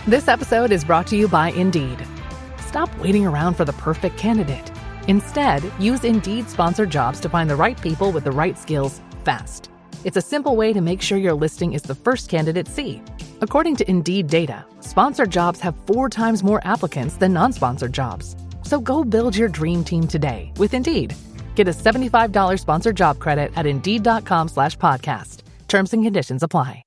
This episode is brought to you by Indeed. Stop waiting around for the perfect candidate. Instead, use Indeed sponsored jobs to find the right people with the right skills fast. It's a simple way to make sure your listing is the first candidates see. According to Indeed data, sponsored jobs have 4 times more applicants than non-sponsored jobs. So go build your dream team today with Indeed. Get a $75 sponsored job credit at Indeed.com/podcast. Terms and conditions apply.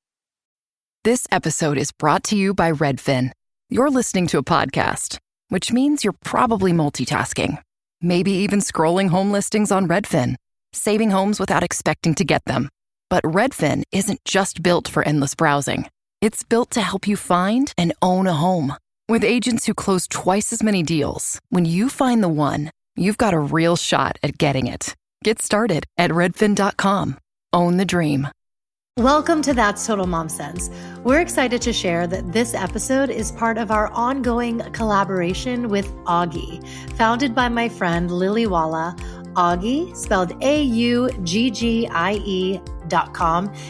This episode is brought to you by Redfin. You're listening to a podcast, which means you're probably multitasking. Maybe even scrolling home listings on Redfin, saving homes without expecting to get them. But Redfin isn't just built for endless browsing. It's built to help you find and own a home. With agents who close twice as many deals, when you find the one, you've got a real shot at getting it. Get started at redfin.com. Own the dream. Welcome to That's Total Mom Sense. We're excited to share that this episode is part of our ongoing collaboration with Augie, founded by my friend Lily Walla. Augie, spelled AUGGIE.com,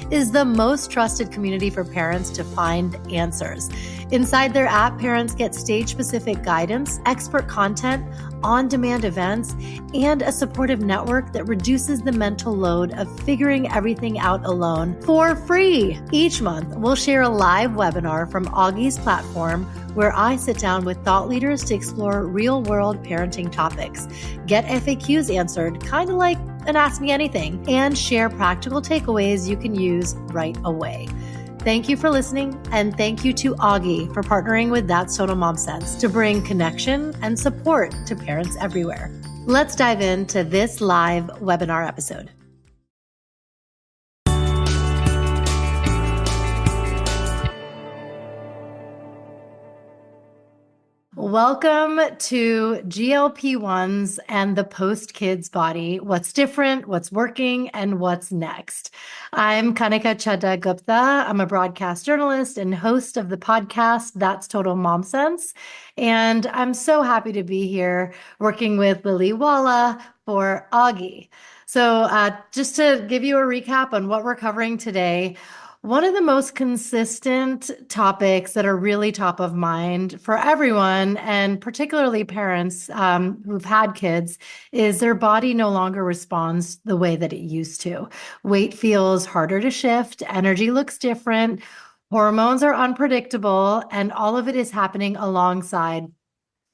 is the most trusted community for parents to find answers. Inside their app, parents get stage-specific guidance, expert content, on-demand events, and a supportive network that reduces the mental load of figuring everything out alone for free. Each month, we'll share a live webinar from Augie's platform where I sit down with thought leaders to explore real-world parenting topics, get FAQs answered, kind of like an Ask Me Anything, and share practical takeaways you can use right away. Thank you for listening, and thank you to Augie for partnering with That's Total Mom Sense to bring connection and support to parents everywhere. Let's dive into this live webinar episode. Welcome to GLP-1s and the Post-Kids Body. What's different, what's working, and what's next? I'm Kanika Chadda-Gupta. I'm a broadcast journalist and host of the podcast, That's Total Mom Sense. And I'm so happy to be here working with Lily Walla for Augie. So just to give you a recap on what we're covering today, one of the most consistent topics that are really top of mind for everyone, and particularly parents who've had kids, is their body no longer responds the way that it used to. Weight feels harder to shift, energy looks different, hormones are unpredictable, and all of it is happening alongside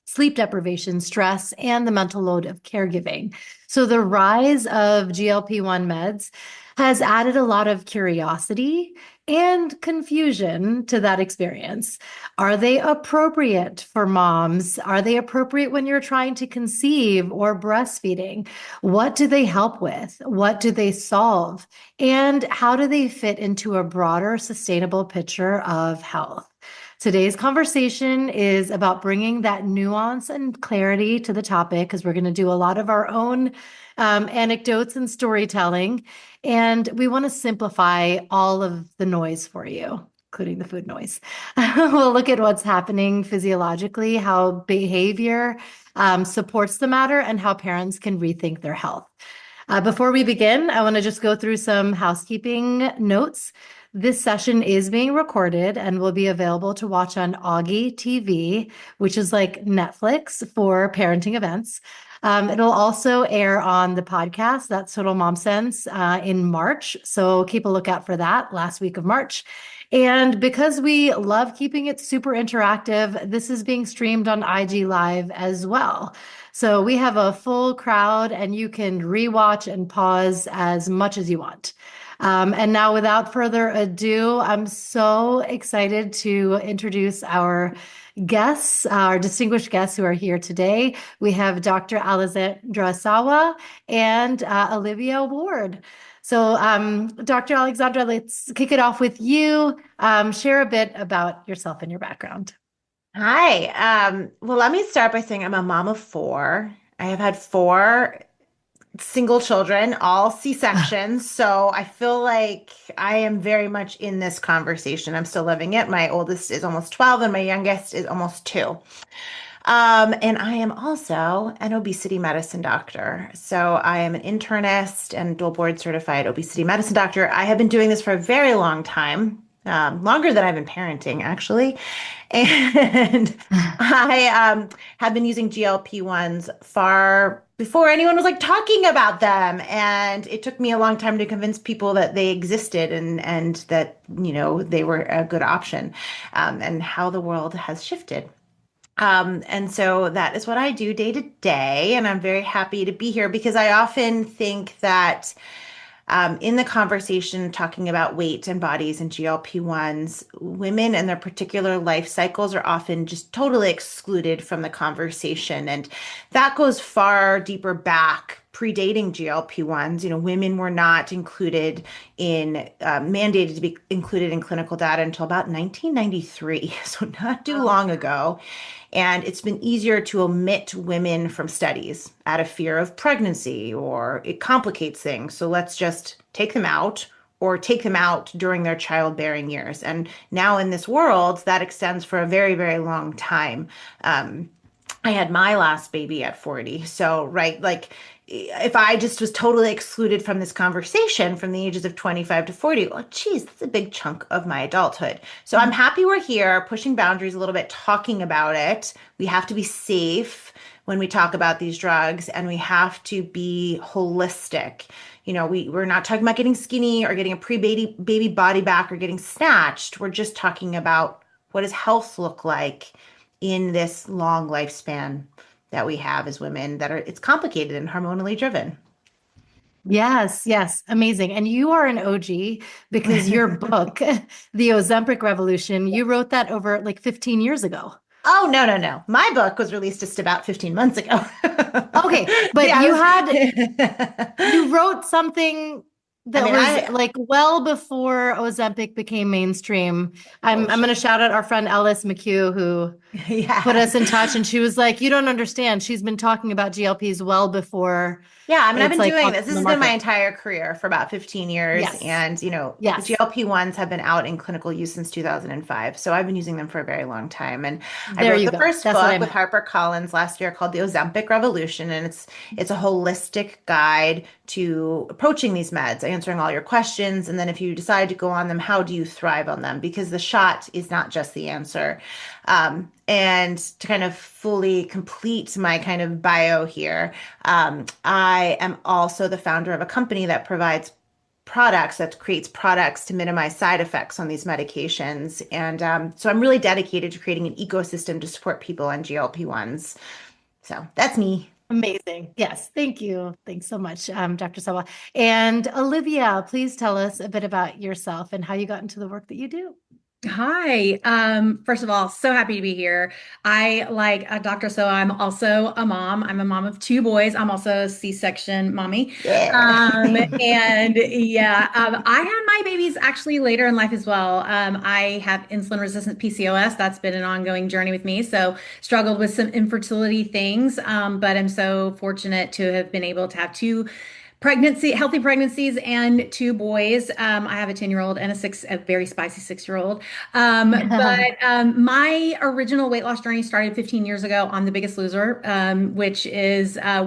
sleep deprivation, stress, and the mental load of caregiving. So the rise of GLP-1 meds has added a lot of curiosity and confusion to that experience. Are they appropriate for moms? Are they appropriate when you're trying to conceive or breastfeeding? What do they help with? What do they solve? And how do they fit into a broader, sustainable picture of health? Today's conversation is about bringing that nuance and clarity to the topic, because we're going to do a lot of our own anecdotes and storytelling. And we want to simplify all of the noise for you, including the food noise. We'll look at what's happening physiologically, how behavior supports the matter, and how parents can rethink their health. Before we begin, I want to just go through some housekeeping notes. This session is being recorded and will be available to watch on Augie TV, which is like Netflix for parenting events. It'll also air on the podcast, That's Total Mom Sense, in March. So keep a lookout for that last week of March. And because we love keeping it super interactive, this is being streamed on IG Live as well. So we have a full crowd and you can rewatch and pause as much as you want. And now, without further ado, I'm so excited to introduce our guests, our distinguished guests who are here today. We have Dr. Alexandra Sawa and Olivia Ward. So, Dr. Alexandra, let's kick it off with you. Share a bit about yourself and your background. Hi. Well, let me start by saying I'm a mom of 4. I have had 4 single children, all C-sections. So I feel like I am very much in this conversation. I'm still living it. My oldest is almost 12 and my youngest is almost 2. And I am also an obesity medicine doctor. So I am an internist and dual board certified obesity medicine doctor. I have been doing this for a very long time. longer than I've been parenting, actually. And I have been using GLP-1s far before anyone was like talking about them. And it took me a long time to convince people that they existed and that, they were a good option, and how the world has shifted. And so that is what I do day to day. And I'm very happy to be here because I often think that in the conversation talking about weight and bodies and GLP-1s, women and their particular life cycles are often just totally excluded from the conversation. And that goes far deeper back, predating GLP-1s. Women were not included mandated to be included in clinical data until about 1993, so not too long ago. And it's been easier to omit women from studies out of fear of pregnancy, or it complicates things. So let's just take them out, or take them out during their childbearing years. And now in this world, that extends for a very, very long time. I had my last baby at 40. So, right, like if I just was totally excluded from this conversation from the ages of 25 to 40, well, geez, that's a big chunk of my adulthood. So I'm happy we're here pushing boundaries a little bit, talking about it. We have to be safe when we talk about these drugs, and we have to be holistic. We're not talking about getting skinny or getting a pre-baby body back or getting snatched. We're just talking about what does health look like in this long lifespan that we have as women, it's complicated and hormonally driven. Yes, yes, amazing. And you are an OG because your book, The Ozempic Revolution, you wrote that over like 15 years ago. Oh, no, no, no. My book was released just about 15 months ago. Okay, but you wrote something that was like well before Ozempic became mainstream. I'm going to shout out our friend Alice McHugh, who put us in touch, and she was like, "You don't understand. She's been talking about GLPs well before." Yeah, I mean, I've been doing this. This has been my entire career for about 15 years. Yes. And, the GLP-1s have been out in clinical use since 2005. So I've been using them for a very long time. And I wrote the first book with HarperCollins last year called The Ozempic Revolution. And it's a holistic guide to approaching these meds, answering all your questions. And then if you decide to go on them, how do you thrive on them? Because the shot is not just the answer. And to kind of fully complete my kind of bio here, I am also the founder of a company that provides creates products to minimize side effects on these medications. And so I'm really dedicated to creating an ecosystem to support people on GLP-1s. So that's me. Amazing. Yes. Thank you. Thanks so much, Dr. Sawa. And Olivia, please tell us a bit about yourself and how you got into the work that you do. Hi. First of all, so happy to be here. I like Dr. So I'm also a mom. I'm a mom of two boys. I'm also a C-section mommy. Yeah. I had my babies actually later in life as well. I have insulin resistant PCOS. That's been an ongoing journey with me. So struggled with some infertility things. But I'm so fortunate to have been able to have healthy pregnancies and two boys. I have a 10-year-old and a very spicy 6-year-old. My original weight loss journey started 15 years ago on The Biggest Loser, which I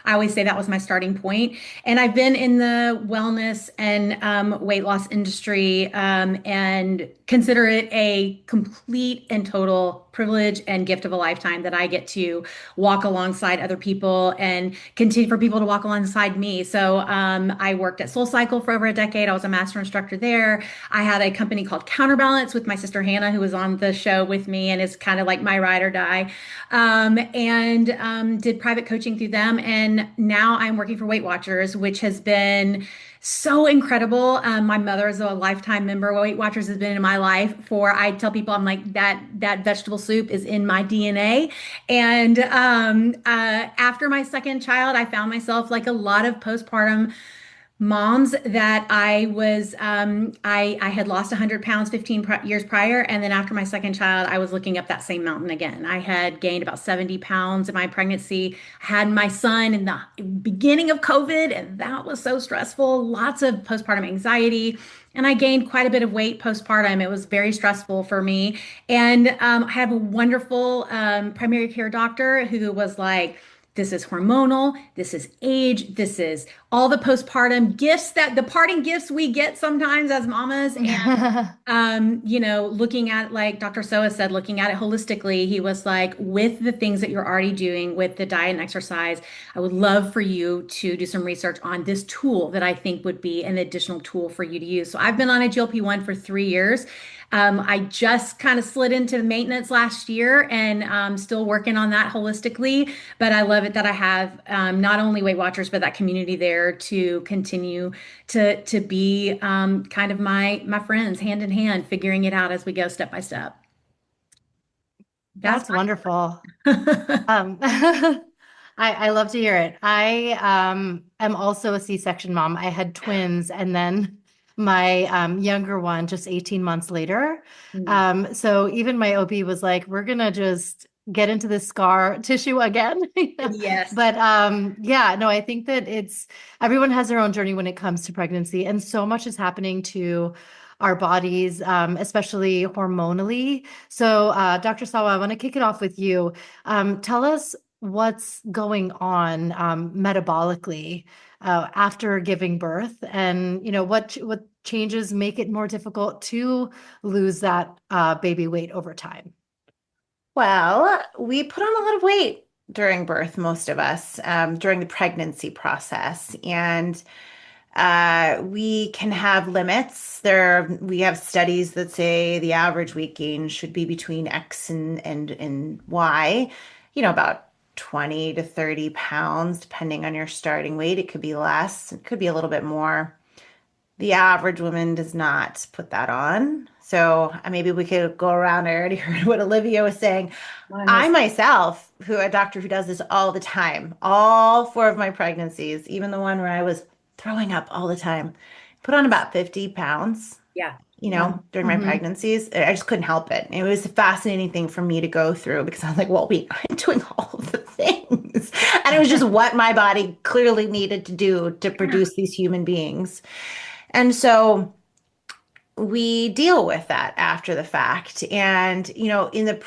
always say that was my starting point. And I've been in the wellness and weight loss industry, and consider it a complete and total privilege and gift of a lifetime that I get to walk alongside other people and continue for people to walk alongside me. So I worked at SoulCycle for over a decade. I was a master instructor there. I had a company called Counterbalance with my sister Hannah, who was on the show with me and is kind of like my ride or die, and did private coaching through them. And now I'm working for Weight Watchers, which has been so incredible. My mother is a lifetime member. Weight Watchers has been in my life I tell people, I'm like, that vegetable soup is in my DNA. And after my second child, I found myself like a lot of postpartum moms that I had lost 100 pounds 15 years prior. And then after my second child, I was looking up that same mountain again. I had gained about 70 pounds in my pregnancy. I had my son in the beginning of COVID, and that was so stressful. Lots of postpartum anxiety. And I gained quite a bit of weight postpartum. It was very stressful for me. And I have a wonderful primary care doctor who was like, this is hormonal, this is age, this is all the postpartum gifts, that the parting gifts we get sometimes as mamas. And, looking at, like Dr. Soa said, looking at it holistically, he was like, with the things that you're already doing with the diet and exercise, I would love for you to do some research on this tool that I think would be an additional tool for you to use. So I've been on a GLP-1 for 3 years. I just kind of slid into maintenance last year and still working on that holistically. But I love it that I have not only Weight Watchers, but that community there to continue to be kind of my friends, hand in hand, figuring it out as we go step by step. That's wonderful. I love to hear it. I am also a C-section mom. I had twins, and then my younger one just 18 months later. So even my OB was like, we're gonna just get into this scar tissue again. Yes. But yeah, no, I think that everyone has their own journey when it comes to pregnancy, and so much is happening to our bodies, especially hormonally. So, Dr. Sawa, I want to kick it off with you. Tell us what's going on metabolically after giving birth, and what changes make it more difficult to lose that baby weight over time. Well, we put on a lot of weight during birth, most of us, during the pregnancy process. And we can have limits. We have studies that say the average weight gain should be between X and Y, about 20 to 30 pounds, depending on your starting weight. It could be less, it could be a little bit more. The average woman does not put that on. So maybe we could go around. I already heard what Olivia was saying. I myself, a doctor who does this all the time, all 4 of my pregnancies, even the one where I was throwing up all the time, put on about 50 pounds. Yeah. During my pregnancies. I just couldn't help it. It was a fascinating thing for me to go through because I was like, well, wait, I'm doing all of the things. And it was just what my body clearly needed to do to produce these human beings. And so we deal with that after the fact. And, in the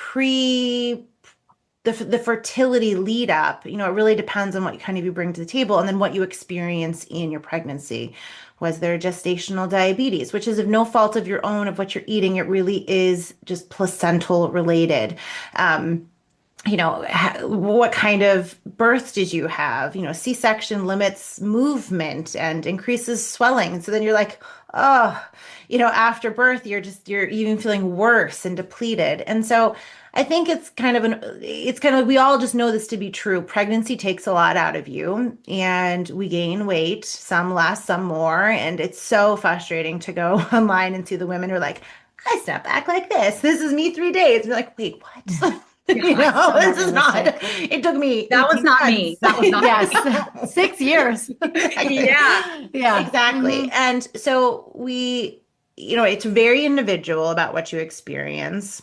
fertility lead up, it really depends on what kind of you bring to the table and then what you experience in your pregnancy. Was there gestational diabetes, which is of no fault of your own of what you're eating? It really is just placental related. What kind of birth did you have? C-section limits movement and increases swelling. So then you're like, oh, after birth, you're even feeling worse and depleted. And so I think it's kind of we all just know this to be true. Pregnancy takes a lot out of you, and we gain weight, some less, some more. And it's so frustrating to go online and see the women who are like, I snap back like this. This is me 3 days. And you're like, wait, what? This is not. It took me. That was not months. me. That was not yes, 6 years. Yeah, exactly. And so it's very individual about what you experience.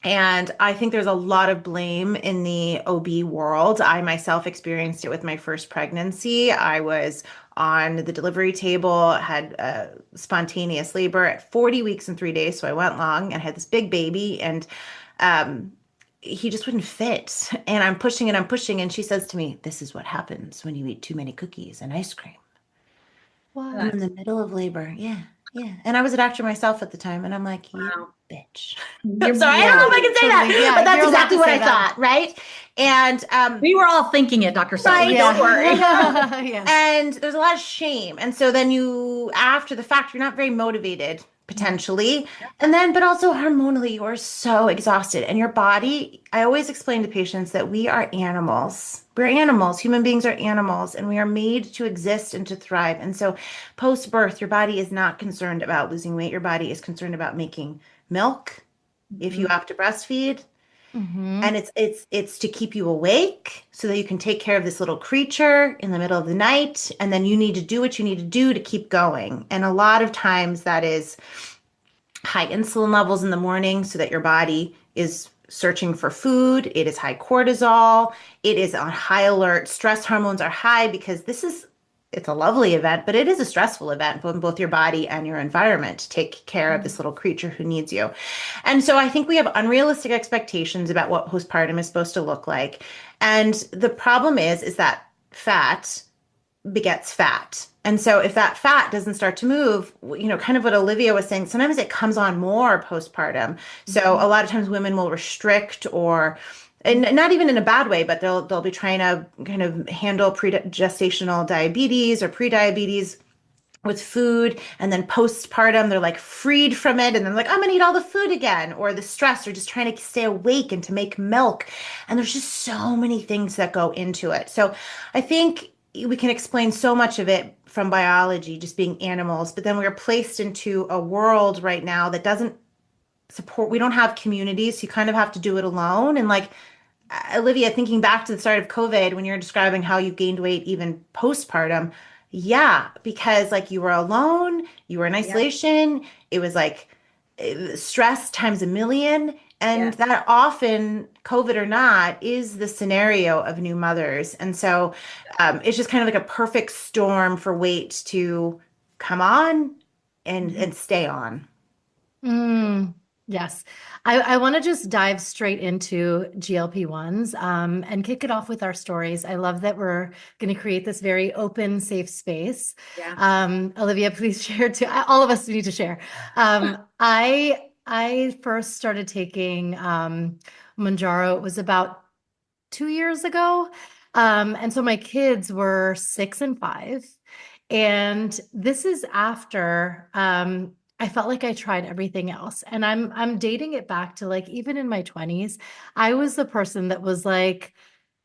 And I think there's a lot of blame in the OB world. I myself experienced it with my first pregnancy. I was on the delivery table, had spontaneous labor at 40 weeks and 3 days. So I went long and had this big baby, and he just wouldn't fit. And I'm pushing and I'm pushing. And she says to me, this is what happens when you eat too many cookies and ice cream. Wow. I'm in the middle of labor. Yeah. And I was a doctor myself at the time. And I'm like, wow. Bitch. I'm sorry, I don't know if I can say that, but that's exactly what I thought, right? And we were all thinking it, Dr. Soa. Right, Don't worry. Yeah. And there's a lot of shame. And so then after the fact, you're not very motivated, potentially. And then, but also hormonally, you are so exhausted. And your body, I always explain to patients that we are animals. We're animals. Human beings are animals, and we are made to exist and to thrive. And so post-birth, your body is not concerned about losing weight. Your body is concerned about making milk if you have to breastfeed. And it's to keep you awake so that you can take care of this little creature in the middle of the night. And then you need to do what you need to do to keep going. And a lot of times that is high insulin levels in the morning so that your body is searching for food. It is high cortisol. It is on high alert. Stress hormones are high because it's a lovely event, but it is a stressful event for both your body and your environment to take care of this little creature who needs you. And so I think we have unrealistic expectations about what postpartum is supposed to look like. And the problem is that fat begets fat. And so if that fat doesn't start to move, kind of what Olivia was saying, sometimes it comes on more postpartum. So a lot of times women will restrict or and not even in a bad way, but they'll be trying to kind of handle pre-gestational diabetes or pre-diabetes with food, and then postpartum they're like freed from it and then like I'm gonna eat all the food again, or the stress or just trying to stay awake and to make milk, and there's just so many things that go into it. So I think we can explain so much of it from biology, just being animals, but then we're placed into a world right now that doesn't support, we don't have communities, so you kind of have to do it alone. And like Olivia, thinking back to the start of COVID, when you're describing how you gained weight even postpartum, yeah, because like you were alone, you were in Yep. isolation, it was like stress times a million. And Yes. that often, COVID or not, is the scenario of new mothers. And so it's just kind of like a perfect storm for weight to come on and stay on. Mm, yes. I want to just dive straight into GLP-1s and kick it off with our stories. I love that we're going to create this very open, safe space. Yeah. Olivia, please share too. All of us need to share. I first started taking Manjaro. It was about 2 years ago. And so my kids were 6 and 5. And this is after I felt like I tried everything else. And I'm dating it back to like even in my 20s, I was the person that was like,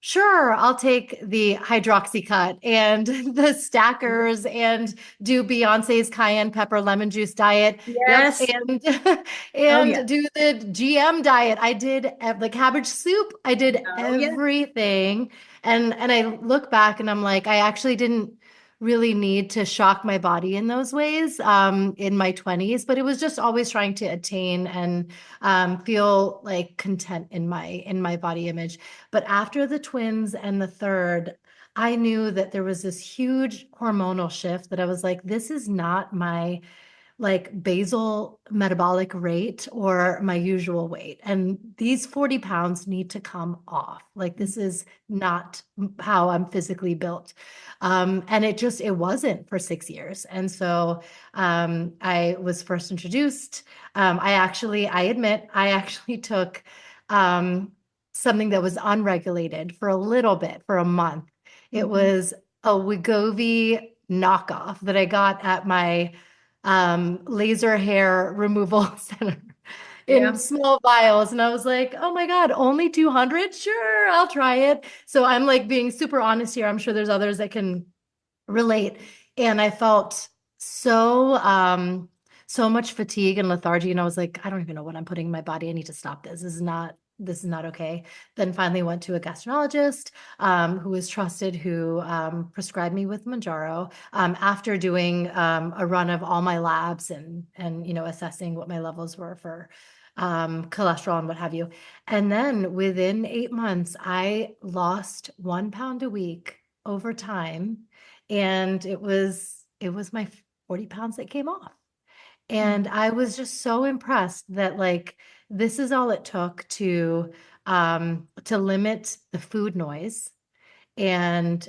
sure, I'll take the hydroxycut and the stackers and do Beyonce's cayenne pepper lemon juice diet. Yep. Yes. And Oh, yeah. and do the GM diet. I did the cabbage soup. I did Oh, yeah. everything. And I look back and I'm like, I actually didn't really need to shock my body in those ways in my 20s, but it was just always trying to attain and feel like content in my body image. But after the twins and the third, I knew that there was this huge hormonal shift that I was like, this is not my like basal metabolic rate or my usual weight. And these 40 pounds need to come off. Like this is not how I'm physically built. And it wasn't for 6 years. And so I was first introduced. I admit, I actually took something that was unregulated for a little bit, for a month. It Mhm. was a Wegovy knockoff that I got at my laser hair removal center in Yeah. small vials. And I was like, oh my God, only 200? Sure, I'll try it. So I'm like being super honest here. I'm sure there's others that can relate. And I felt so much fatigue and lethargy. And I was like, I don't even know what I'm putting in my body. I need to stop this. This is not okay. Then finally went to a gastroenterologist who was trusted, who prescribed me with Manjaro after doing a run of all my labs and assessing what my levels were for cholesterol and what have you. And then within 8 months, I lost 1 pound a week over time, and it was my 40 pounds that came off. And I was just so impressed that like this is all it took to limit the food noise and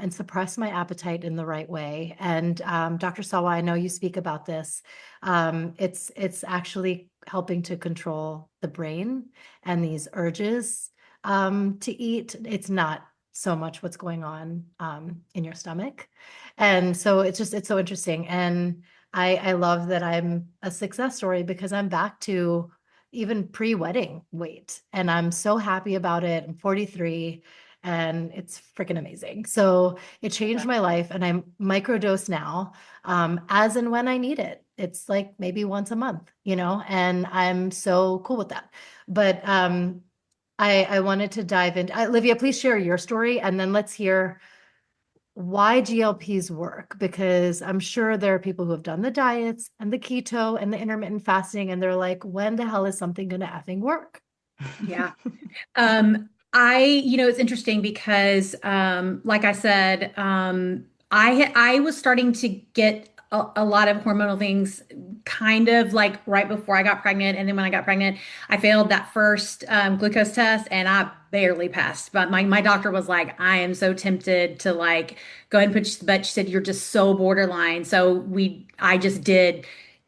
suppress my appetite in the right way. And Dr. Sawa, I know you speak about this. It's actually helping to control the brain and these urges to eat. It's not so much what's going on in your stomach. And so it's so interesting. And I love that I'm a success story because I'm back to even pre-wedding weight. And I'm so happy about it. I'm 43 and it's freaking amazing. So it changed my life and I'm microdose now, as and when I need it. It's like maybe once a month, and I'm so cool with that. But I wanted to dive in. Olivia, please share your story and then let's hear why GLPs work, because I'm sure there are people who have done the diets and the keto and the intermittent fasting, and they're like, when the hell is something going to effing work? Yeah. It's interesting because, like I said, I was starting to get a lot of hormonal things kind of like right before I got pregnant. And then when I got pregnant, I failed that first glucose test and I barely passed. But my doctor was like, I am so tempted to like go ahead and put you, but she said, you're just so borderline. So I just did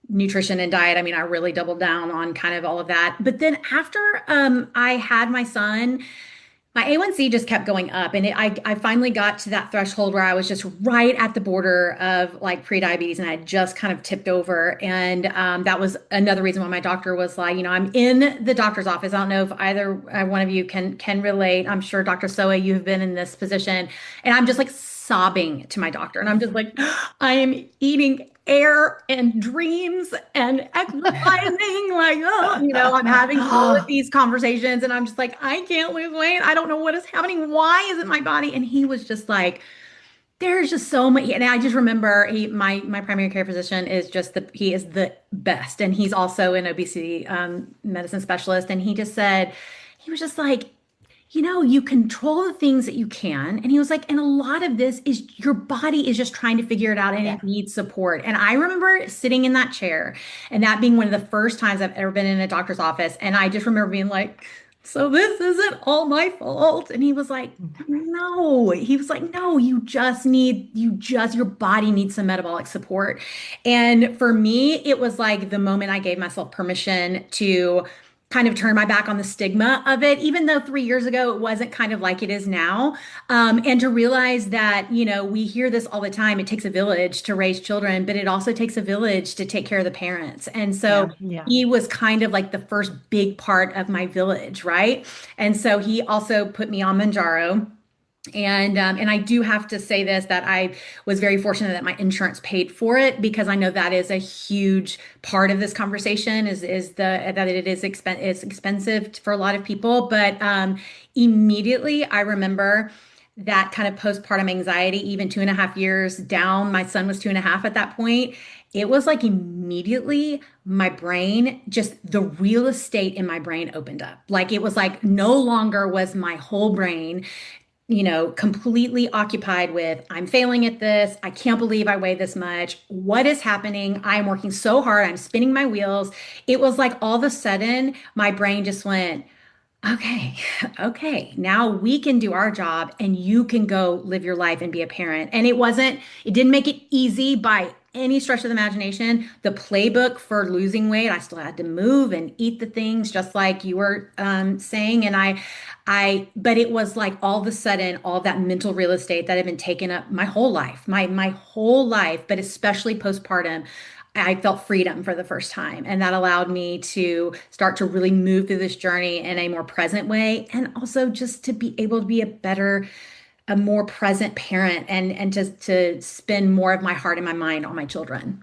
nutrition and diet. I mean, I really doubled down on kind of all of that. But then after I had my son, my A1C just kept going up, and I finally got to that threshold where I was just right at the border of like pre-diabetes, and I had just kind of tipped over. And that was another reason why my doctor was like, I'm in the doctor's office. I don't know if either one of you can relate. I'm sure Dr. Soe, you've been in this position, and I'm just like sobbing to my doctor, and I'm just like, I am eating air and dreams and exercising, like, I'm having all of these conversations and I'm just like, I can't lose weight. I don't know what is happening. Why is it my body? And he was just like, there's just so many. And I just remember my primary care physician is he is the best. And he's also an obesity medicine specialist. And he was just like, you control the things that you can. And he was like, and a lot of this is your body is just trying to figure it out and it needs support. And I remember sitting in that chair and that being one of the first times I've ever been in a doctor's office. And I just remember being like, so this isn't all my fault. And he was like, no, your body needs some metabolic support. And for me, it was like the moment I gave myself permission to kind of turn my back on the stigma of it, even though 3 years ago it wasn't kind of like it is now. And to realize that, we hear this all the time. It takes a village to raise children, but it also takes a village to take care of the parents. And so he was kind of like the first big part of my village, right? And so he also put me on Manjaro. And I do have to say this, that I was very fortunate that my insurance paid for it, because I know that is a huge part of this conversation that it is it's expensive for a lot of people. But immediately I remember that kind of postpartum anxiety, even 2.5 years down, my son was 2.5 at that point. It was like immediately my brain, just the real estate in my brain opened up. Like it was like no longer was my whole brain completely occupied with, I'm failing at this. I can't believe I weigh this much. What is happening? I'm working so hard. I'm spinning my wheels. It was like all of a sudden my brain just went, okay, now we can do our job and you can go live your life and be a parent. And it didn't make it easy by any stretch of the imagination. The playbook for losing weight, I still had to move and eat the things just like you were saying. And but it was like all of a sudden, all of that mental real estate that had been taken up my whole life, my whole life, but especially postpartum, I felt freedom for the first time. And that allowed me to start to really move through this journey in a more present way. And also just to be able to be a more present parent and to spend more of my heart and my mind on my children,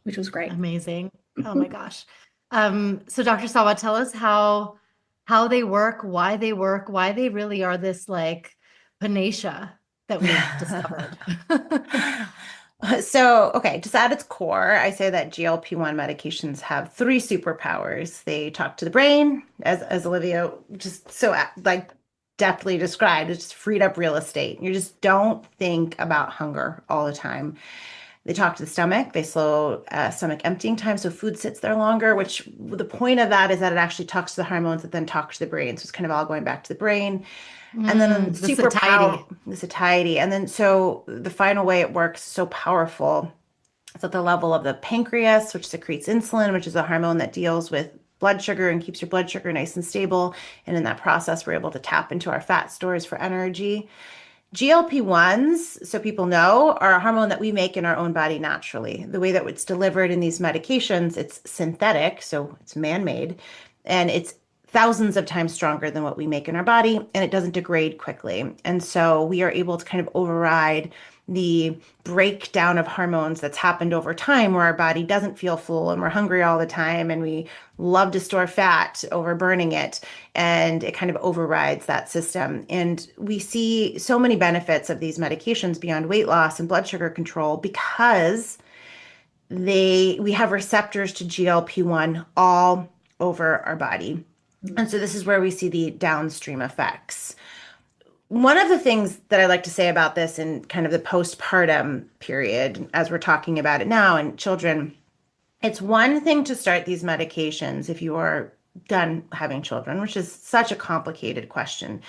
which was great. Amazing. Oh my gosh. So Dr. Sawa, tell us how they work, why they really are this like panacea that we've discovered. So, okay, just at its core, I say that GLP-1 medications have three superpowers. They talk to the brain, as Olivia just so like deftly described. It's just freed up real estate. You just don't think about hunger all the time. They talk to the stomach. They slow stomach emptying time, so food sits there longer, which the point of that is that it actually talks to the hormones that then talk to the brain. So it's kind of all going back to the brain. And then the satiety. And then so the final way it works so powerful is at the level of the pancreas, which secretes insulin, which is a hormone that deals with blood sugar and keeps your blood sugar nice and stable. And in that process, we're able to tap into our fat stores for energy. GLP-1s, so people know, are a hormone that we make in our own body naturally. The way that it's delivered in these medications, it's synthetic, so it's man-made, and it's thousands of times stronger than what we make in our body, and it doesn't degrade quickly. And so we are able to kind of override the breakdown of hormones that's happened over time, where our body doesn't feel full and we're hungry all the time and we love to store fat over burning it, and it kind of overrides that system. And we see so many benefits of these medications beyond weight loss and blood sugar control because we have receptors to GLP-1 all over our body. And so this is where we see the downstream effects. one of the things that I like to say about this in kind of the postpartum period, as we're talking about it now in children, it's one thing to start these medications if you are done having children, which is such a complicated question.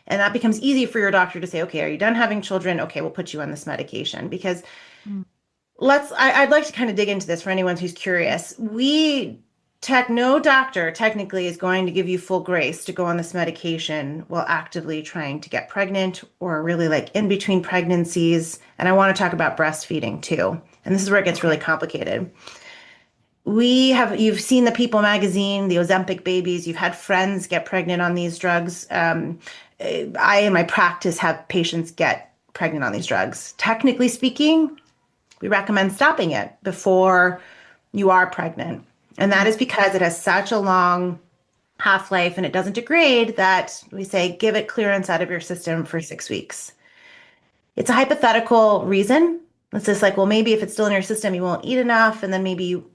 And that becomes easy for your doctor to say, okay, are you done having children? Okay, we'll put you on this medication. Because I'd like to kind of dig into this for anyone who's curious. No doctor technically is going to give you full grace to go on this medication while actively trying to get pregnant or really like in between pregnancies. And I want to talk about breastfeeding too. And this is where it gets really complicated. You've seen the People magazine, the Ozempic babies, you've had friends get pregnant on these drugs. I, in my practice, have patients get pregnant on these drugs. Technically speaking, we recommend stopping it before you are pregnant. And that is because it has such a long half-life and it doesn't degrade that we say, give it clearance out of your system for 6 weeks. It's a hypothetical reason. It's just like, well, maybe if it's still in your system, you won't eat enough. And then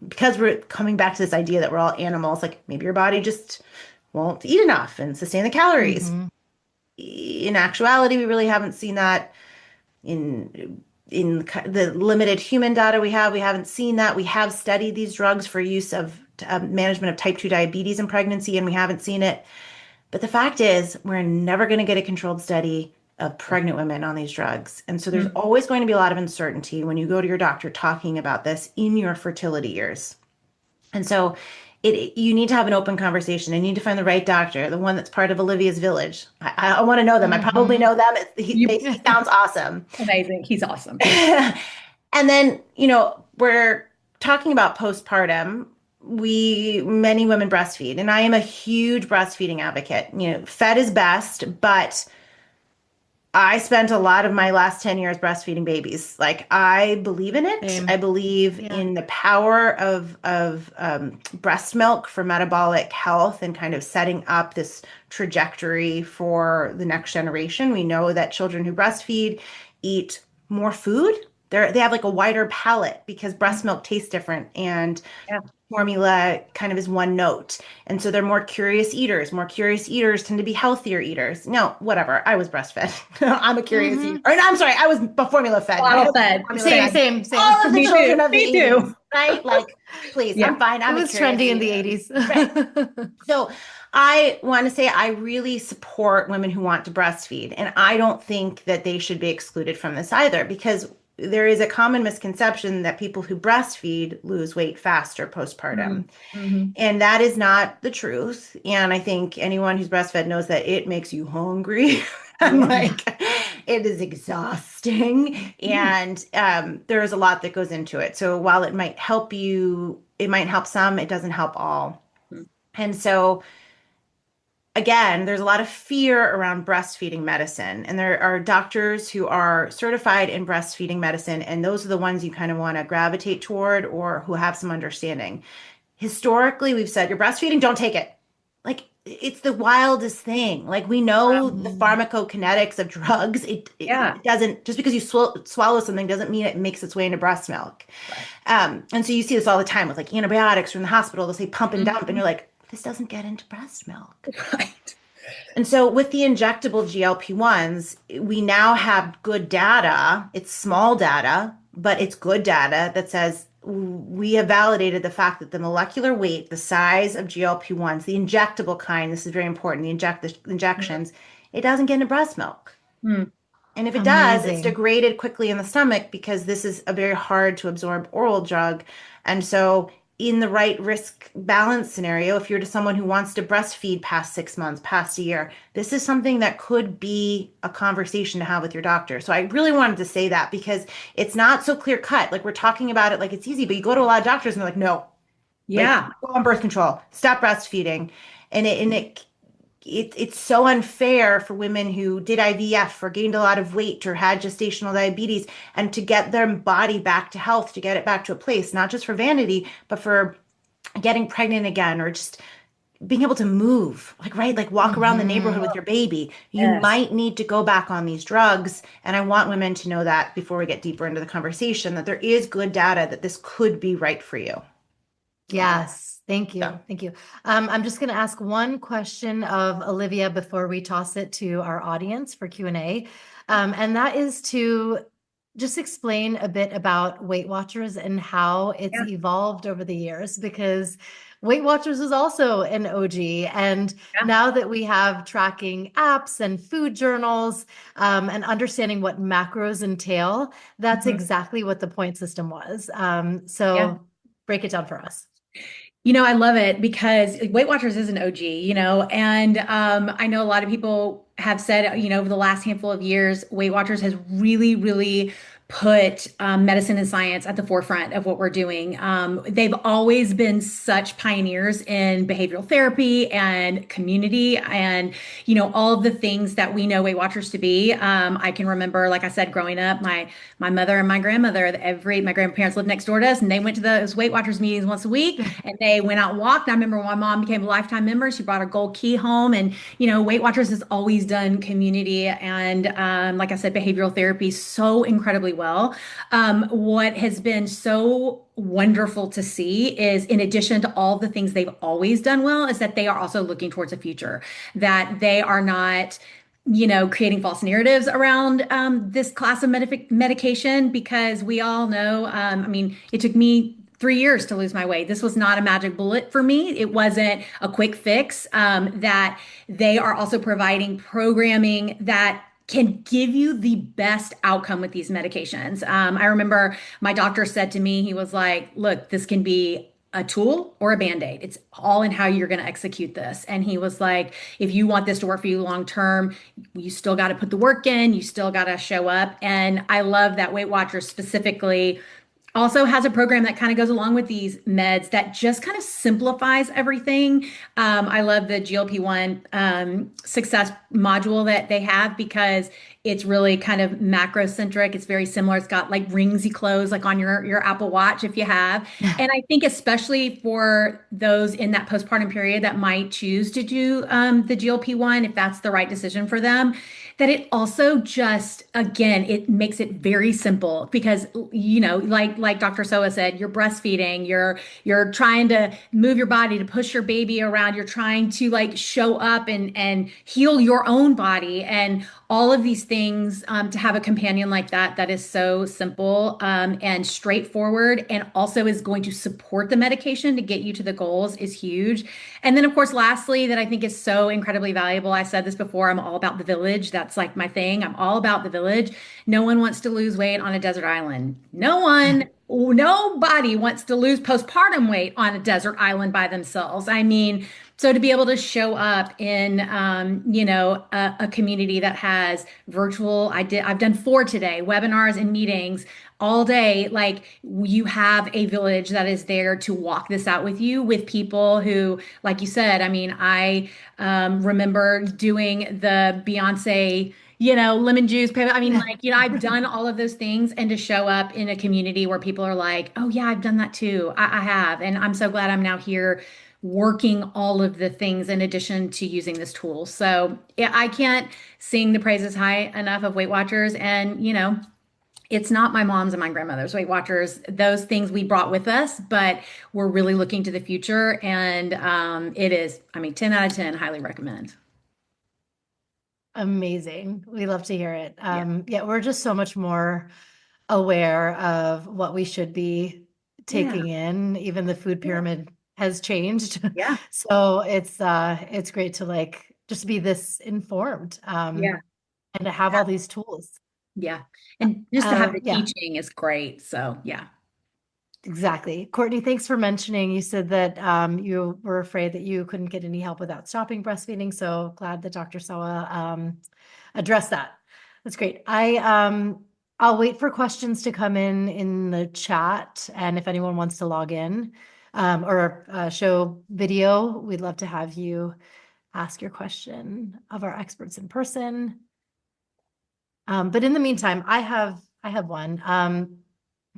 because we're coming back to this idea that we're all animals, like maybe your body just won't eat enough and sustain the calories. In actuality, we really haven't seen that in the limited human data we have. We haven't seen that. We have studied these drugs for use of management of type 2 diabetes in pregnancy, and we haven't seen it. But the fact is, we're never going to get a controlled study of pregnant women on these drugs. And so there's always going to be a lot of uncertainty when you go to your doctor talking about this in your fertility years. And so you need to have an open conversation. You need to find the right doctor, the one that's part of Olivia's village. I want to know them. I probably know them. He sounds awesome. Amazing. He's awesome. And then, we're talking about postpartum. Many women breastfeed, and I am a huge breastfeeding advocate. Fed is best, but I spent a lot of my last 10 years breastfeeding babies. Like, I believe in it. Same. I believe in the power of breast milk for metabolic health and kind of setting up this trajectory for the next generation. We know that children who breastfeed eat more food. They have like a wider palate because breast milk tastes different, and formula kind of is one note. And so they're more curious eaters. More curious eaters tend to be healthier eaters. No, whatever. I was breastfed. I'm a curious eater. Or, no, I'm sorry. I was formula fed. Bottle fed. Same. All of the children of the 80s, right? Like, please, I'm fine. It was trendy in the 80s. Right. So I want to say I really support women who want to breastfeed. And I don't think that they should be excluded from this either, because there is a common misconception that people who breastfeed lose weight faster postpartum. And that is not the truth. And I think anyone who's breastfed knows that it makes you hungry. And it is exhausting. And there's a lot that goes into it. So while it might help you, it might help some, it doesn't help all. And so again, there's a lot of fear around breastfeeding medicine, and there are doctors who are certified in breastfeeding medicine, and those are the ones you kind of want to gravitate toward or who have some understanding. Historically, we've said, you're breastfeeding, don't take it. Like, it's the wildest thing. Like, we know the pharmacokinetics of drugs. It doesn't, just because you swallow something doesn't mean it makes its way into breast milk. And so you see this all the time with like antibiotics from the hospital. They'll say pump and dump, and you're like, this doesn't get into breast milk. Right. And so with the injectable GLP-1s, we now have good data. It's small data, but it's good data that says we have validated the fact that the molecular weight, the size of GLP-1s, the injectable kind, this is very important, the injections, it doesn't get into breast milk. And if it does, it's degraded quickly in the stomach because this is a very hard to absorb oral drug. And so in the right risk balance scenario, if you're someone who wants to breastfeed past 6 months, past a year, this is something that could be a conversation to have with your doctor. So I really wanted to say that because it's not so clear cut. Like, we're talking about it like it's easy, but you go to a lot of doctors and they're like, no, go on birth control, stop breastfeeding. And it's so unfair for women who did IVF or gained a lot of weight or had gestational diabetes, and to get their body back to health, to get it back to a place, not just for vanity, but for getting pregnant again, or just being able to move, like walk around the neighborhood with your baby. You might need to go back on these drugs. And I want women to know that before we get deeper into the conversation, that there is good data that this could be right for you. Yes, thank So, you. Thank you. I'm just going to ask one question of Olivia before we toss it to our audience for Q&A. And that is to just explain a bit about Weight Watchers and how it's Yeah. evolved over the years, because Weight Watchers is also an OG. And Yeah. now that we have tracking apps and food journals, and understanding what macros entail, that's Mhm. exactly what the point system was. Yeah. So break it down for us. I love it because Weight Watchers is an OG, and I know a lot of people have said, over the last handful of years, Weight Watchers has really, really put medicine and science at the forefront of what we're doing. They've always been such pioneers in behavioral therapy and community and, all of the things that we know Weight Watchers to be. I can remember, like I said, growing up, my mother and my grandmother, my grandparents lived next door to us, and they went to those Weight Watchers meetings once a week, and they went out and walked. I remember when my mom became a lifetime member, she brought a gold key home, and Weight Watchers has always done community and, like I said, behavioral therapy so incredibly well. What has been so wonderful to see is, in addition to all the things they've always done well, is that they are also looking towards the future, that they are not creating false narratives around this class of medication, because we all know, it took me 3 years to lose my weight. This was not a magic bullet for me. It wasn't a quick fix. That they are also providing programming that can give you the best outcome with these medications. I remember my doctor said to me, he was like, look, this can be a tool or a band-aid. It's all in how you're going to execute this. And he was like, if you want this to work for you long term, you still got to put the work in, you still got to show up. And I love that Weight Watchers specifically also has a program that kind of goes along with these meds that just kind of simplifies everything. I love the GLP-1 success module that they have, because it's really kind of macro centric. It's very similar. It's got like rings you close, like on your Apple Watch if you have. And I think especially for those in that postpartum period that might choose to do the GLP-1, if that's the right decision for them, that it also just, again, it makes it very simple, because like Dr. Soa said, you're breastfeeding, you're trying to move your body to push your baby around, you're trying to like show up and heal your own body, and all of these things, to have a companion like that is so simple and straightforward, and also is going to support the medication to get you to the goals, is huge. And then, of course, lastly, that I think is so incredibly valuable. I said this before, I'm all about the village. That's like my thing. I'm all about the village. No one wants to lose weight on a desert island. Nobody wants to lose postpartum weight on a desert island by themselves. So to be able to show up in, a community that has I've done 4 today, webinars and meetings all day. Like, you have a village that is there to walk this out with you, with people who, like you said, I remember doing the Beyonce, lemon juice. I've done all of those things, and to show up in a community where people are like, oh yeah, I've done that too. I have. And I'm so glad I'm now here working all of the things in addition to using this tool. So yeah, I can't sing the praises high enough of Weight Watchers. And, it's not my mom's and my grandmother's Weight Watchers. Those things we brought with us, but we're really looking to the future. And it is, 10 out of 10, highly recommend. Amazing. We love to hear it. Yeah. Yeah, we're just so much more aware of what we should be taking in. Even the food pyramid has changed. Yeah. So it's great to like just be this informed, Yeah. and to have all these tools. Yeah. And just to have the Yeah. teaching is great. So yeah. Exactly. Courtney, thanks for mentioning. You said that you were afraid that you couldn't get any help without stopping breastfeeding. So glad that Dr. Sawa addressed that. That's great. I'll wait for questions to come in the chat, and if anyone wants to log in or show video, we'd love to have you ask your question of our experts in person. But in the meantime, I have one.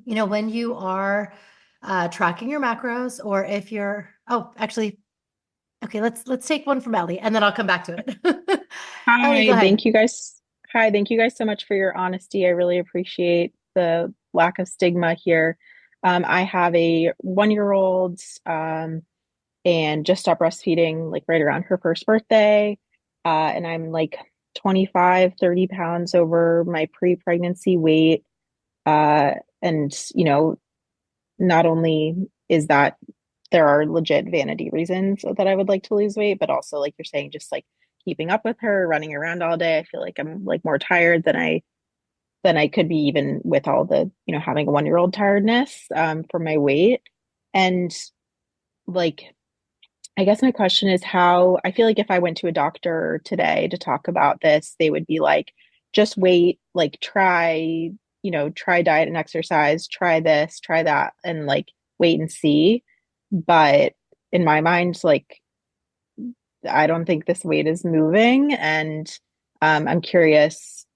When you are tracking your macros, or if you're, actually, okay, let's take one from Ellie, and then I'll come back to it. Ellie, go Hi, ahead. thank you guys. Hi, thank you guys so much for your honesty. I really appreciate the lack of stigma here. I have a 1-year-old and just stopped breastfeeding like right around her first birthday. And I'm like 25, 30 pounds over my pre-pregnancy weight. Uh, and, not only is that there are legit vanity reasons that I would like to lose weight, but also like you're saying, just like keeping up with her, running around all day. I feel like I'm like more tired than I could be even with all the, having a 1-year-old tiredness for my weight. And like I guess my question is how I feel like if I went to a doctor today to talk about this, they would be like, just wait, like try diet and exercise, try this, try that, and like wait and see. But in my mind, like I don't think this weight is moving. And I'm curious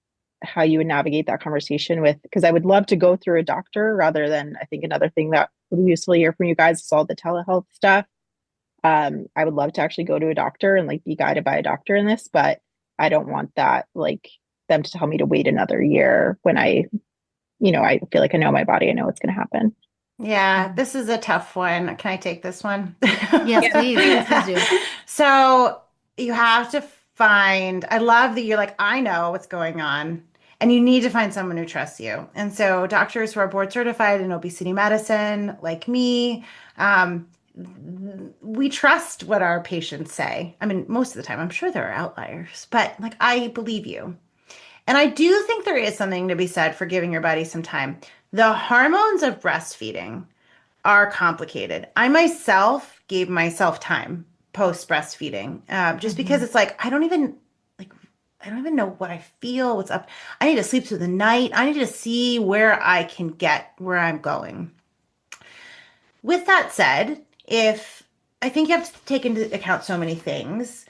how you would navigate that conversation with, because I would love to go through a doctor rather than, I think another thing that would be useful to hear from you guys is all the telehealth stuff. I would love to actually go to a doctor and like be guided by a doctor in this, but I don't want that, like them to tell me to wait another year when I feel like I know my body, I know what's going to happen. Yeah, this is a tough one. Can I take this one? Yes, please do. So you have to find, I love that you're like, I know what's going on, and you need to find someone who trusts you. And so doctors who are board certified in obesity medicine, like me, um, we trust what our patients say. I mean, most of the time, I'm sure there are outliers, but like, I believe you. And I do think there is something to be said for giving your body some time. The hormones of breastfeeding are complicated. I myself gave myself time post breastfeeding, just because it's like I don't even know what I feel, what's up. I need to sleep through the night. I need to see where I can get where I'm going. With that said, if I think you have to take into account so many things.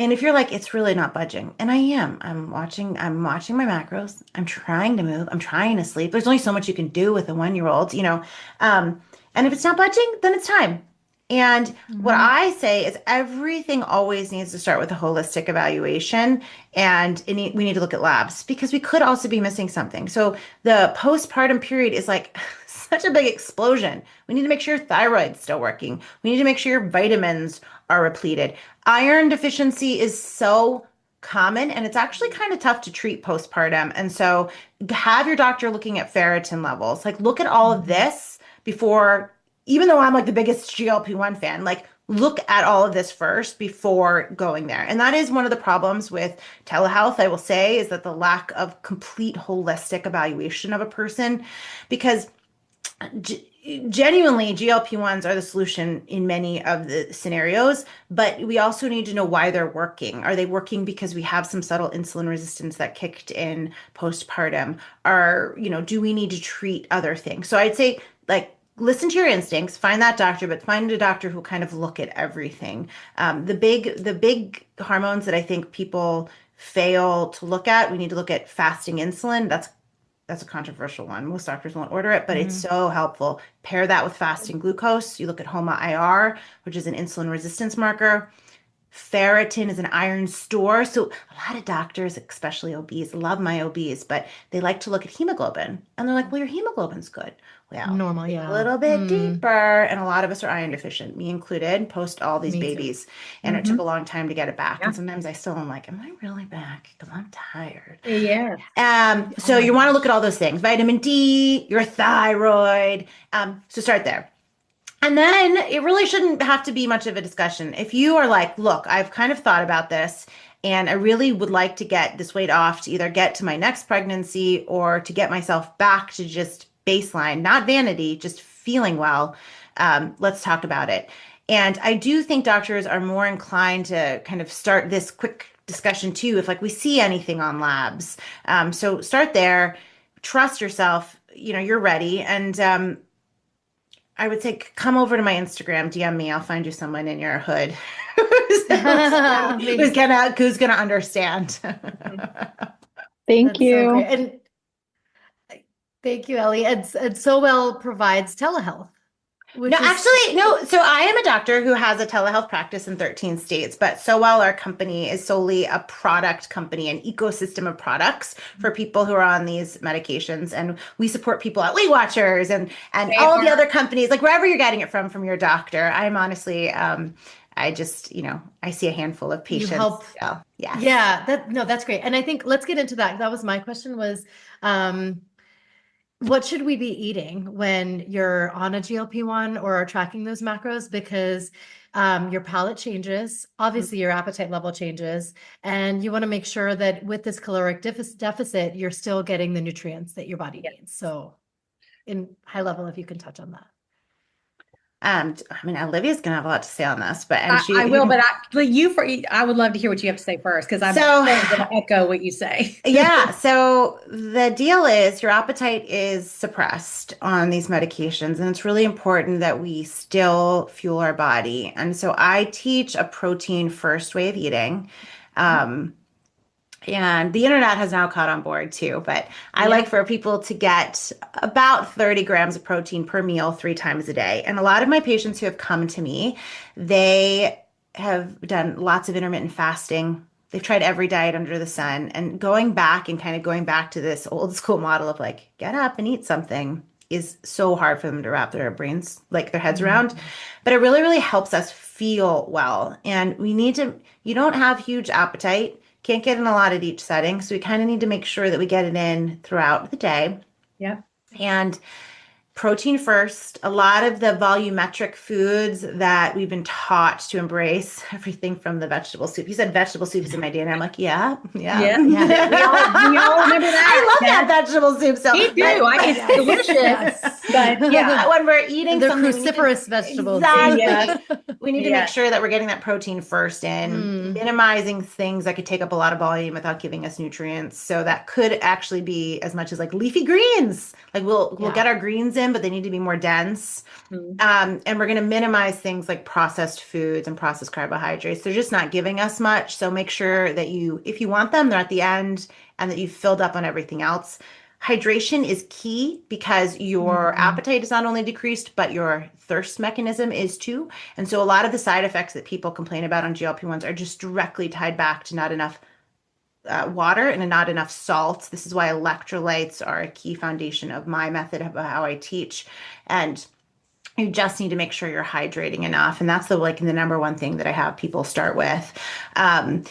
And if you're like, it's really not budging, and I am, I'm watching my macros. I'm trying to move. I'm trying to sleep. There's only so much you can do with a 1-year-old. And if it's not budging, then it's time. And what I say is everything always needs to start with a holistic evaluation, and we need to look at labs because we could also be missing something. So the postpartum period is like such a big explosion. We need to make sure your thyroid's still working. We need to make sure your vitamins are repleted. Iron deficiency is so common, and it's actually kind of tough to treat postpartum. And so have your doctor looking at ferritin levels. Like look at all of this before, even though I'm like the biggest GLP-1 fan, like look at all of this first before going there. And that is one of the problems with telehealth, I will say, is that the lack of complete holistic evaluation of a person, because genuinely GLP-1s are the solution in many of the scenarios, but we also need to know why they're working. Are they working because we have some subtle insulin resistance that kicked in postpartum? Do we need to treat other things? So I'd say like listen to your instincts, find that doctor, but find a doctor who kind of look at everything. The big hormones that I think people fail to look at, we need to look at fasting insulin. That's a controversial one. Most doctors won't order it, but it's so helpful. Pair that with fasting glucose. You look at HOMA-IR, which is an insulin resistance marker. Ferritin is an iron store. So a lot of doctors, especially OBs, love my OBs, but they like to look at hemoglobin. And they're like, well, your hemoglobin's good. Well, Normal, dig yeah. a little bit deeper. And a lot of us are iron deficient, me included, post all these Me too. babies. And it took a long time to get it back. And sometimes I still am like, am I really back? Because I'm tired. Yeah. So you want to look at all those things, vitamin D, your thyroid. So start there. And then it really shouldn't have to be much of a discussion. If you are like, look, I've kind of thought about this and I really would like to get this weight off to either get to my next pregnancy or to get myself back to just baseline, not vanity, just feeling well. Let's talk about it. And I do think doctors are more inclined to kind of start this quick discussion too, if like we see anything on labs. So start there, trust yourself, you're ready. And I would say come over to my Instagram, DM me. I'll find you someone in your hood who's gonna understand. Thank That's you. so great. And thank you, Ellie. And So Well provides telehealth. No, which is actually, no. So I am a doctor who has a telehealth practice in 13 states, but so while our company is solely a product company, an ecosystem of products for people who are on these medications, and we support people at Weight Watchers and They all the are. other companies, like wherever you're getting it from your doctor. I'm honestly, I just, I see a handful of you patients. help. So yes. Yeah, that's great. And I think let's get into that. That was my question was, um, what should we be eating when you're on a GLP-1 or are tracking those macros? Because your palate changes, obviously your appetite level changes, and you want to make sure that with this caloric deficit, you're still getting the nutrients that your body needs. So, in high level, if you can touch on that. I mean, Olivia's gonna have a lot to say on this, but I will, but I would love to hear what you have to say first because I'm so going to echo what you say. yeah, so the deal is your appetite is suppressed on these medications, and it's really important that we still fuel our body. And so I teach a protein first way of eating. Um, and the internet has now caught on board too, but I like Yeah. for people to get about 30 grams of protein per meal 3 times a day. And a lot of my patients who have come to me, they have done lots of intermittent fasting. They've tried every diet under the sun and going back and kind of going back to this old school model of like, get up and eat something is so hard for them to wrap their brains, like their heads around. Mhm. But it really, really helps us feel well. And you don't have huge appetite, can't get in a lot at each setting. So we kind of need to make sure that we get it in throughout the day. Yeah. And protein first, a lot of the volumetric foods that we've been taught to embrace, everything from the vegetable soup. You said vegetable soup is in my DNA. I'm like, yeah, yeah. Yeah. Yeah. We all remember I that. love that vegetable soup. So, Me too. It's delicious. Yes. But yeah. when we're eating And they're something, cruciferous vegetables. Yes. exactly. We need to make Yes. sure that we're getting that protein first in, Mm. minimizing things that could take up a lot of volume without giving us nutrients. So that could actually be as much as like leafy greens. Like we'll Yeah. get our greens in, but they need to be more dense. Mm. And we're going to minimize things like processed foods and processed carbohydrates. They're just not giving us much. So make sure that if you want them, they're at the end and that you've filled up on everything else. Hydration is key because your Mhm. appetite is not only decreased, but your thirst mechanism is too. And so a lot of the side effects that people complain about on GLP-1s are just directly tied back to not enough water and not enough salt. This is why electrolytes are a key foundation of my method of how I teach. And you just need to make sure you're hydrating enough. And that's the number one thing that I have people start with. And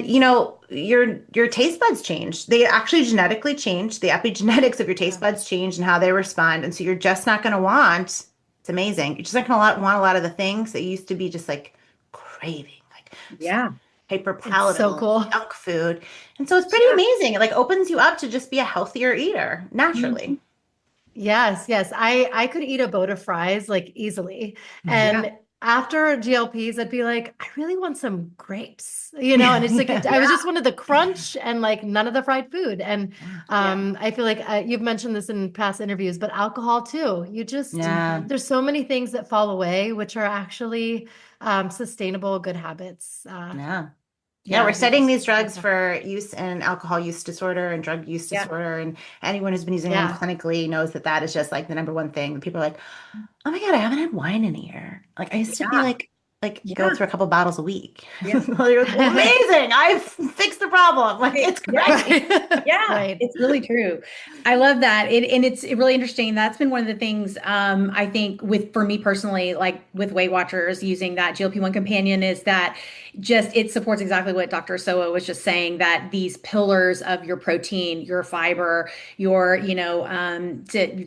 your taste buds change. They actually genetically change. The epigenetics of your taste buds change and how they respond. And so you're just not going to want, it's amazing. You're just not going to want a lot of the things that used to be just like craving, like Yeah. hyper It's so palatable cool. junk food. And so it's pretty amazing. It like opens you up to just be a healthier eater naturally. Yes, yes. I could eat a boat of fries like easily. Yeah. And after GLPs, I'd be like, I really want some grapes, and it's like I was just wanted the crunch and like none of the fried food. And I feel like you've mentioned this in past interviews, but alcohol too. Yeah. There's so many things that fall away, which are actually sustainable good habits. Yeah. Yeah, we're Yeah, studying these drugs for use in alcohol use disorder and drug use Yeah. disorder. And anyone who's been using them Yeah. clinically knows that that is just like the number one thing. People are like, oh my God, I haven't had wine in a year. Like I used to be Yeah. like go Yeah. through a couple bottles a week. Yeah. You're like, well, amazing. I've fixed the problem. Like it's great. Right. Yeah, Right. it's really true. I love that. And it's really interesting. That's been one of the things I think for me personally, like with Weight Watchers using that GLP-1 companion is that just it supports exactly what Dr. Soa was just saying, that these pillars of your protein, your fiber, your,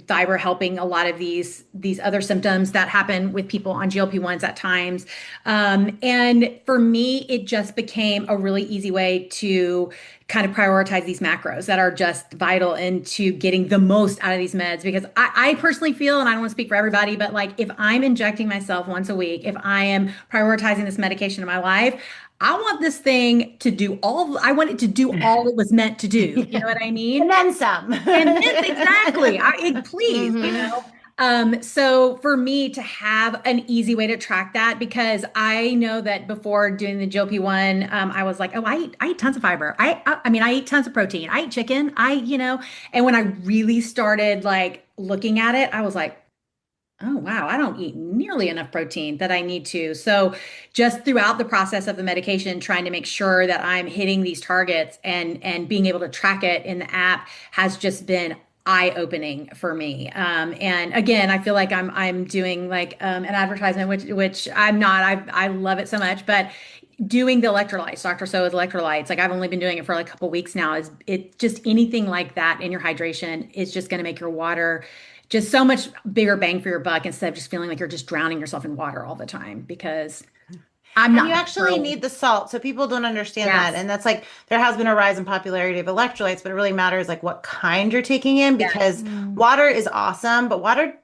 fiber helping a lot of these other symptoms that happen with people on GLP-1s at times. And for me, it just became a really easy way to kind of prioritize these macros that are just vital into getting the most out of these meds. Because I personally feel, and I don't want to speak for everybody, but like if I'm injecting myself once a week, if I am prioritizing this medication in my life, I want this thing to do I want it to do all it was meant to do. You know what I mean? And then some. And then exactly. Please, Mhm. So for me to have an easy way to track that, because I know that before doing the GLP-1, I was like, oh, I eat tons of fiber. I mean, I eat tons of protein. I eat chicken. And when I really started like looking at it, I was like, Oh, wow. I don't eat nearly enough protein that I need to. So, just throughout the process of the medication, trying to make sure that I'm hitting these targets and being able to track it in the app has just been eye-opening for me. And again, I feel like I'm doing like an advertisement, which I'm not. I love it so much, but doing the electrolytes, Dr. So's electrolytes, like I've only been doing it for like a couple weeks now, is it just anything like that in your hydration is just going to make your water just so much bigger bang for your buck instead of just feeling like you're just drowning yourself in water all the time because I'm And you not that actually girly. need the salt. So people don't understand that. Yes. And that's like there has been a rise in popularity of electrolytes, but it really matters like what kind you're taking in Yes. because water is awesome, but water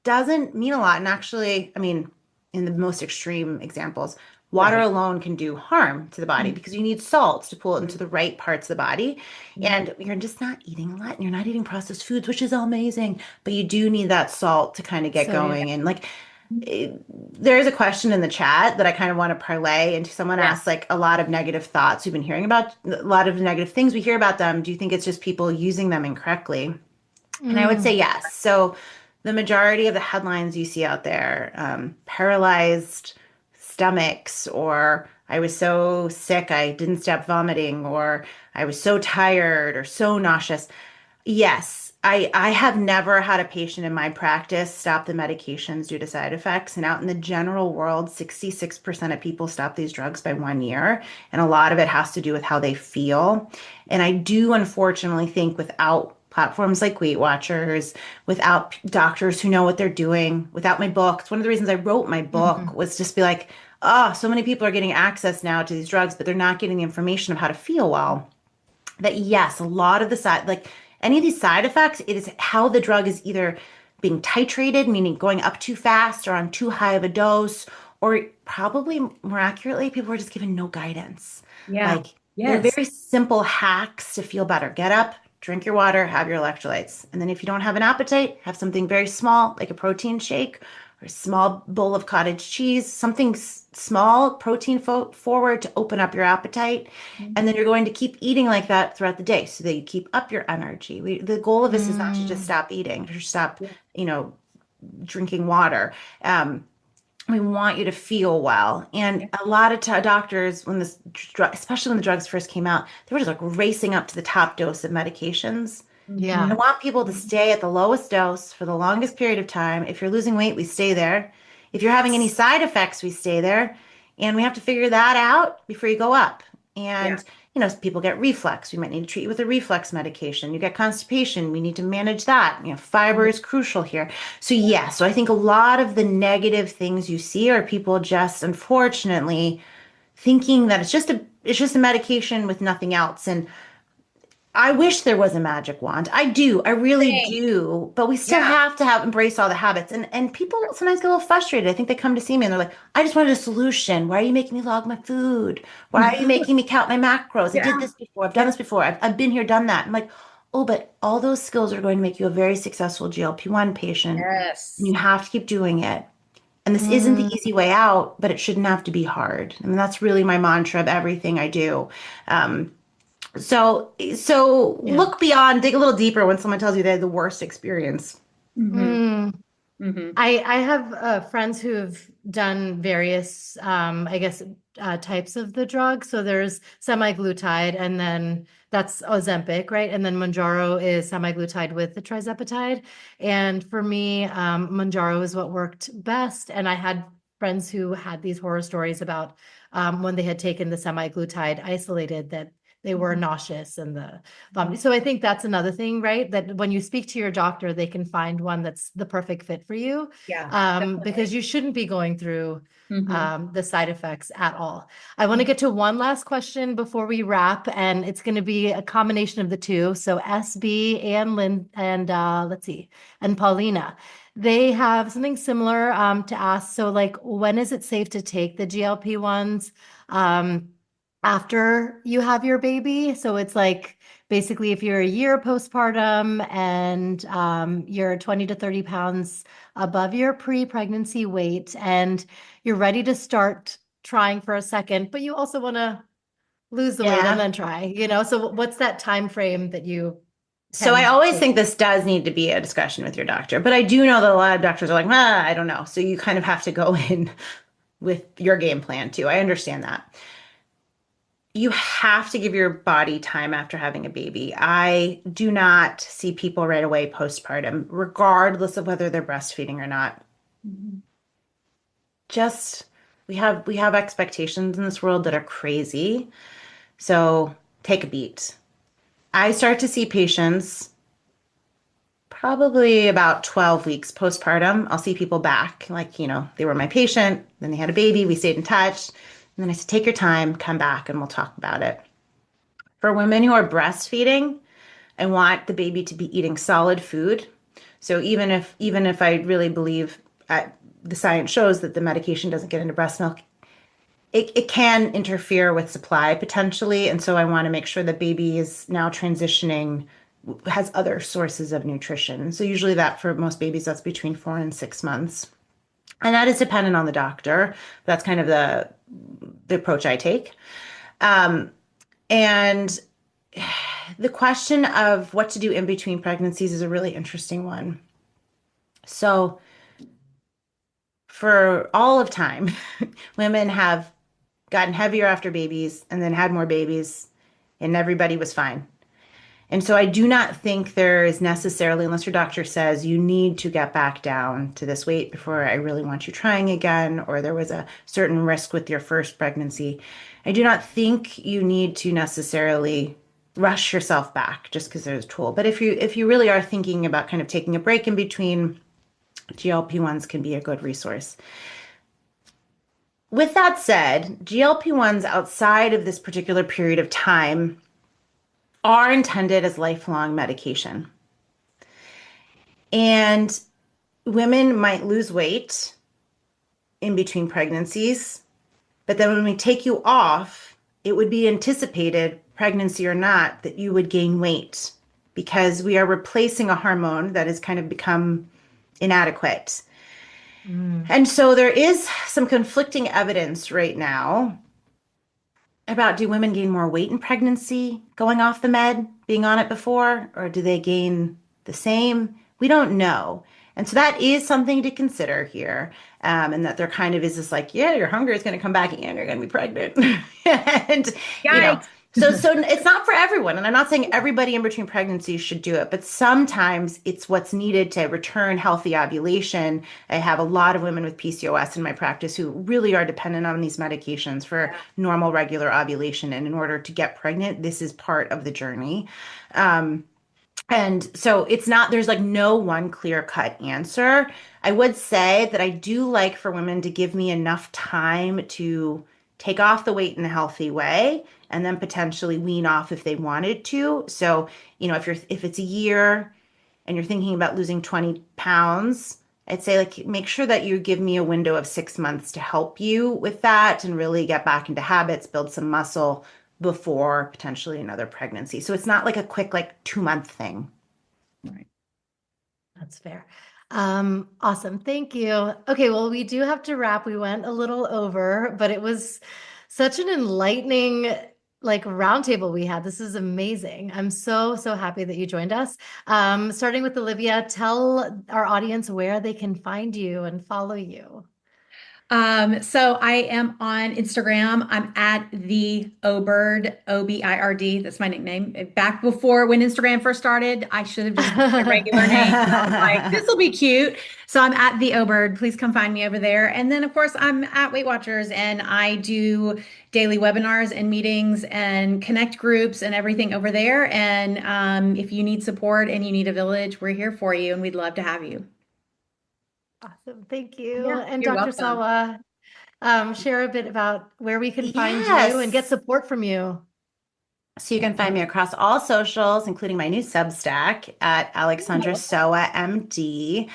doesn't mean a lot. And actually, I mean, in the most extreme examples, water Right. alone can do harm to the body because you need salts to pull it into the right parts of the body. Mhm. And you're just not eating a lot and you're not eating processed foods, which is amazing, but you do need that salt to kind of get So yeah. going. And like there's a question in the chat that I kind of want to parlay into. Someone Yeah. asked like a lot of negative thoughts we've been hearing about, a lot of negative things we hear about them. Do you think it's just people using them incorrectly? And I would say Mm. yes. So the majority of the headlines you see out there, paralyzed stomachs, or I was so sick I didn't stop vomiting, or I was so tired or so nauseous. Yes, I have never had a patient in my practice stop the medications due to side effects. And out in the general world, 66% of people stop these drugs by 1 year. And a lot of it has to do with how they feel. And I do unfortunately think without platforms like Weight Watchers, without doctors who know what they're doing, without my book, it's one of the reasons I wrote my book Mhm. was just be like, oh, so many people are getting access now to these drugs, but they're not getting the information of how to feel well that yes, a lot of the side, like any of these side effects, it is how the drug is either being titrated, meaning going up too fast or on too high of a dose, or probably more accurately, people are just given no guidance. Yeah. Like they're Yes. very simple hacks to feel better. Get up, drink your water, have your electrolytes. And then if you don't have an appetite, have something very small, like a protein shake or a small bowl of cottage cheese, something small, protein forward to open up your appetite. And then you're going to keep eating like that throughout the day so that you keep up your energy. The goal of this is not to just Mm. stop eating, to stop, Yeah. you know, drinking water. We want you to feel well. And Yeah. a lot of doctors, when this drug, especially when the drugs first came out, they were just like racing up to the top dose of medications. And I Yeah. Mhm. want people to stay at the lowest dose for the longest period of time. If you're losing weight, we stay there. If you're having any Yes. side effects, we stay there. And we have to figure that out before you go up. Yeah. And, people get reflux. We might need to treat you with a reflux medication. You get constipation. We need to manage that. Fiber is crucial here. So, yeah, so I think a lot of the negative things you see are people just unfortunately thinking that it's just a medication with nothing else. And I wish there was a magic wand. I do. I really Same. do. But we still Yeah. have to have embrace all the habits. And people sometimes get a little frustrated. I think they come to see me and they're like, I just wanted a solution. Why are you making me log my food? Why are you making me count my macros? I did Yeah. this before. I've done Yeah. this before. I've been here, done that. I'm like, oh, but all those skills are going to make you a very successful GLP-1 patient. And Yes. you have to keep doing it. And this isn't the Mm. easy way out, but it shouldn't have to be hard. I mean, that's really my mantra of everything I do. So Yeah. look beyond, dig a little deeper when someone tells you they had the worst experience. Hmm. Mm. Hmm. I have friends who have done various, I guess, types of the drug. So there's semaglutide, and then that's Ozempic, right? And then Mounjaro is semaglutide with the trizepatide. And for me, Mounjaro is what worked best. And I had friends who had these horror stories about when they had taken the semaglutide isolated that they were nauseous and the vomiting. So I think that's another thing, right? That when you speak to your doctor, they can find one that's the perfect fit for you, Yeah. because Definitely. you shouldn't be going through Hmm. the side effects at all. I want to get to one last question before we wrap, and it's going to be a combination of the two. So SB and Lynn and let's see, and Paulina, they have something similar to ask. So, like, when is it safe to take the GLP-1s? After you have your baby. So it's like basically if you're a year postpartum and you're 20 to 30 pounds above your pre-pregnancy weight and you're ready to start trying for a second, but you also want to lose the weight and Yeah. then try, So what's that time frame that you So I always think this does need to be a discussion with your doctor, but I do know that a lot of doctors are like, I don't know. So you kind of have to go in with your game plan too. I understand that. You have to give your body time after having a baby. I do not see people right away postpartum, regardless of whether they're breastfeeding or not. Just we have expectations in this world that are crazy. So take a beat. I start to see patients probably about 12 weeks postpartum. I'll see people back, like, they were my patient, then they had a baby, we stayed in touch. And then I said, take your time, come back, and we'll talk about it. For women who are breastfeeding, I want the baby to be eating solid food. So even if I really believe the science shows that the medication doesn't get into breast milk, it can interfere with supply potentially. And so I want to make sure that baby is now transitioning, has other sources of nutrition. So usually that for most babies, that's between 4 and 6 months. And that is dependent on the doctor. That's kind of the approach I take. And the question of what to do in between pregnancies is a really interesting one. So for all of time, women have gotten heavier after babies and then had more babies, and everybody was fine. And so I do not think there is necessarily, unless your doctor says you need to get back down to this weight before I really want you trying again, or there was a certain risk with your first pregnancy, I do not think you need to necessarily rush yourself back just because there's a tool. But if you really are thinking about kind of taking a break in between, GLP-1s can be a good resource. With that said, GLP-1s outside of this particular period of time are intended as lifelong medication. And women might lose weight in between pregnancies, but then when we take you off, it would be anticipated, pregnancy or not, that you would gain weight because we are replacing a hormone that has kind of become inadequate. And so there is some conflicting evidence right now about, do women gain more weight in pregnancy going off the med, being on it before, or do they gain the same? We don't know. And so that is something to consider here. And that there kind of is this like, yeah, your hunger is going to come back and you're going to be pregnant. And, so it's not for everyone. And I'm not saying everybody in between pregnancies should do it, but sometimes it's what's needed to return healthy ovulation. I have a lot of women with PCOS in my practice who really are dependent on these medications for normal, regular ovulation. And in order to get pregnant, this is part of the journey. And so there's like no one clear-cut answer. I would say that I do like for women to give me enough time to take off the weight in a healthy way and then potentially wean off if they wanted to. So, if it's a year and you're thinking about losing 20 pounds, I'd say like make sure that you give me a window of 6 months to help you with that and really get back into habits, build some muscle before potentially another pregnancy. So it's not like a quick, like 2-month thing. Right. That's fair. Awesome. Thank you. Okay. Well, we do have to wrap. We went a little over, but it was such an enlightening roundtable we had. This is amazing. I'm so happy that you joined us. Starting with Olivia, tell our audience where they can find you and follow you. So I am on Instagram. I'm at the Obird, OBIRD. That's my nickname. Back before when Instagram first started, I should have just used a regular name. I was like, this will be cute. So I'm at the Obird. Please come find me over there. And then of course I'm at Weight Watchers and I do daily webinars and meetings and connect groups and everything over there. And if you need support and you need a village, we're here for you and we'd love to have you. Awesome. Thank you. Yeah, and you're Dr. welcome. Sawa, share a bit about where we can find you and get Yes. support from you. So you can find me across all socials, including my new Substack at Alexandra Soa MD.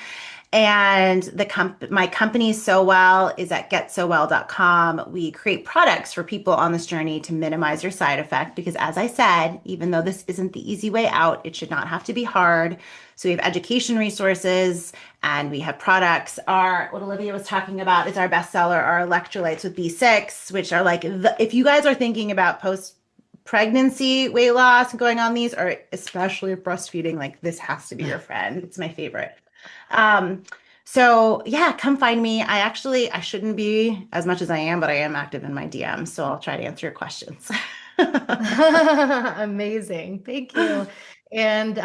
And my company So Well is at getsowell.com. We create products for people on this journey to minimize your side effect because, as I said, even though this isn't the easy way out, it should not have to be hard. So we have education resources and we have products. What Olivia was talking about is our bestseller, our electrolytes with B6, which are like, if you guys are thinking about pregnancy weight loss going on these, or especially breastfeeding, like this has to be your friend. It's my favorite. So yeah, come find me. I shouldn't be as much as I am, but I am active in my DMs, so I'll try to answer your questions. Amazing. Thank you. And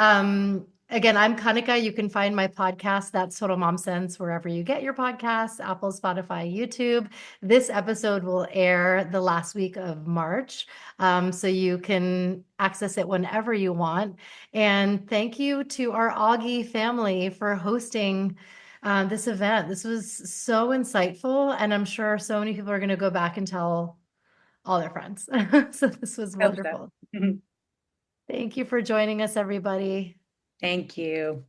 again, I'm Kanika. You can find my podcast, That's Total Mom Sense, wherever you get your podcasts, Apple, Spotify, YouTube. This episode will air the last week of March, so you can access it whenever you want. And thank you to our Augie family for hosting this event. This was so insightful, and I'm sure so many people are going to go back and tell all their friends. So this was wonderful. Thank you for joining us, everybody. Thank you.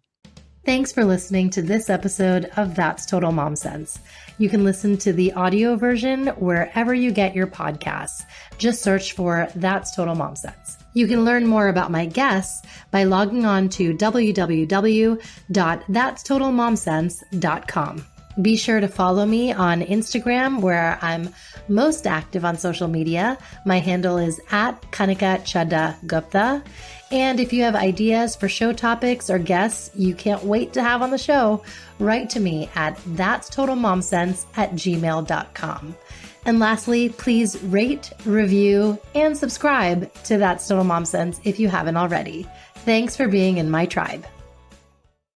Thanks for listening to this episode of That's Total Mom Sense. You can listen to the audio version wherever you get your podcasts. Just search for That's Total Mom Sense. You can learn more about my guests by logging on to www.thatstotalmomsense.com. Be sure to follow me on Instagram, where I'm most active on social media. My handle is @Kanika Chadda-Gupta. And if you have ideas for show topics or guests you can't wait to have on the show, write to me at thatstotalmomsense@gmail.com. And lastly, please rate, review, and subscribe to That's Total Mom Sense if you haven't already. Thanks for being in my tribe.